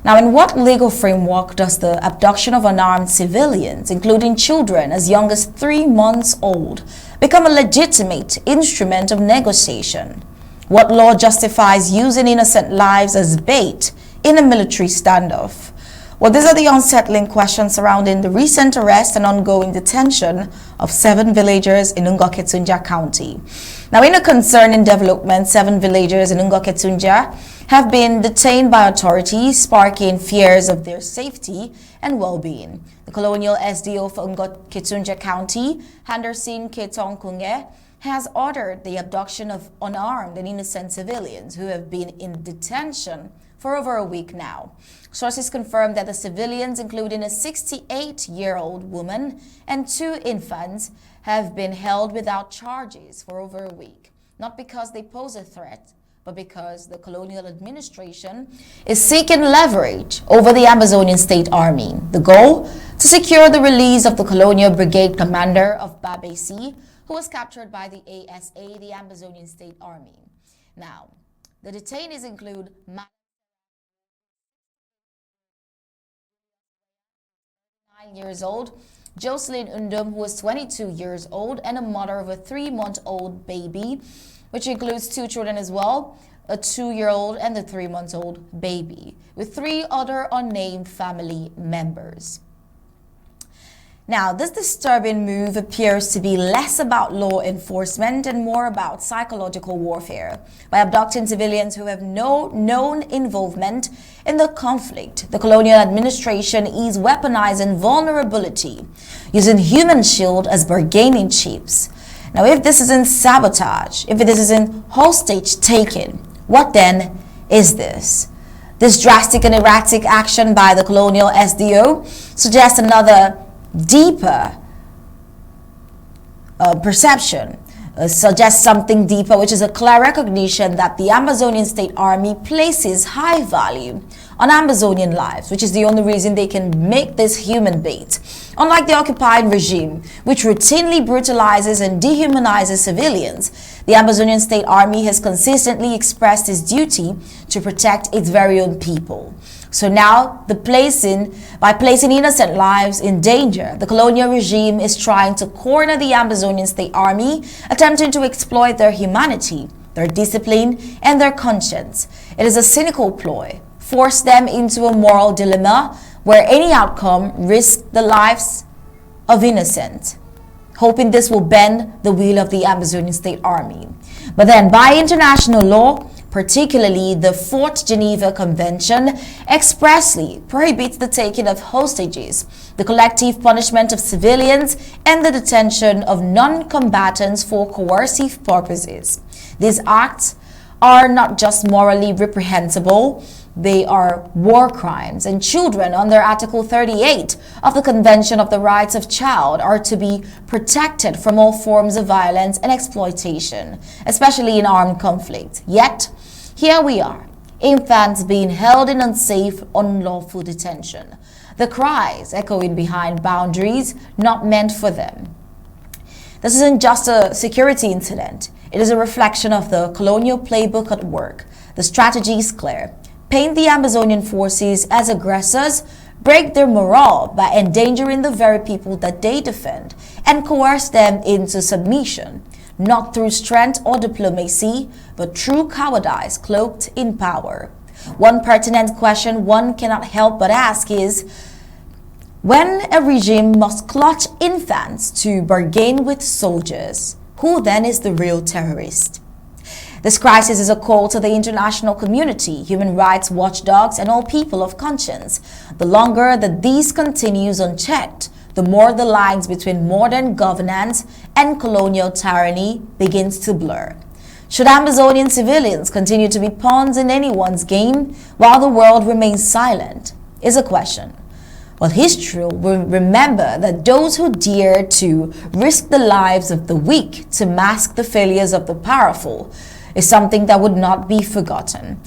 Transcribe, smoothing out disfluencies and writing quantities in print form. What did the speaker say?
Now, in what legal framework does the abduction of unarmed civilians, including children as young as 3 months old, become a legitimate instrument of negotiation? What law justifies using innocent lives as bait in a military standoff? Well, these are the unsettling questions surrounding the recent arrest and ongoing detention of 7 villagers in Ketunjia County. Now, in a concerning development, 7 villagers in Ketunjia have been detained by authorities, sparking fears of their safety and well-being. The Colonial SDO for Ketunjia County, Henderson Ketongkunge, has ordered the abduction of unarmed and innocent civilians who have been in detention for over a week now. Sources confirm that the civilians, including a 68-year-old woman and 2 infants, have been held without charges for over a week, not because they pose a threat, but because the colonial administration is seeking leverage over the Ambazonian State Army. The goal? To secure the release of the Colonial Brigade commander of Babesi, who was captured by the ASA, the Ambazonian State Army. Now, the detainees include 9 years old, Jocelyn Undum, who is 22 years old, and a mother of a 3-month-old baby, which includes 2 children as well, a 2-year-old and a 3-month-old baby, with 3 other unnamed family members. Now, this disturbing move appears to be less about law enforcement and more about psychological warfare. By abducting civilians who have no known involvement in the conflict, the colonial administration is weaponizing vulnerability, using human shield as bargaining chips. Now, if this isn't sabotage, if this isn't hostage taking, what then is this? This drastic and erratic action by the colonial SDO suggests another deeper perception, suggests something deeper, which is a clear recognition that the Ambazonian State Army places high value on Ambazonian lives, which is the only reason they can make this human bait. Unlike the occupying regime, which routinely brutalizes and dehumanizes civilians, the Ambazonian State Army has consistently expressed its duty to protect its very own people. So now, by placing innocent lives in danger, the colonial regime is trying to corner the Ambazonian State Army, attempting to exploit their humanity, their discipline, and their conscience. It is a cynical ploy, force them into a moral dilemma where any outcome risks the lives of innocent, hoping this will bend the wheel of the Ambazonian State Army. But then, by international law, particularly the 4th Geneva Convention, expressly prohibits the taking of hostages, the collective punishment of civilians, and the detention of non-combatants for coercive purposes. These acts are not just morally reprehensible, they are war crimes, and children under Article 38 of the Convention of the Rights of Child are to be protected from all forms of violence and exploitation, especially in armed conflict. Yet, here we are, infants being held in unsafe, unlawful detention. The cries echoing behind boundaries not meant for them. This isn't just a security incident. It is a reflection of the colonial playbook at work. The strategy is clear. Paint the Ambazonian forces as aggressors, break their morale by endangering the very people that they defend, and coerce them into submission, not through strength or diplomacy, but through cowardice cloaked in power. One pertinent question one cannot help but ask is, when a regime must clutch infants to bargain with soldiers, who then is the real terrorist? This crisis is a call to the international community, human rights watchdogs, and all people of conscience. The longer that this continues unchecked, the more the lines between modern governance and colonial tyranny begins to blur. Should Ambazonian civilians continue to be pawns in anyone's game while the world remains silent? Is a question. Well, history will remember that those who dare to risk the lives of the weak to mask the failures of the powerful is something that would not be forgotten.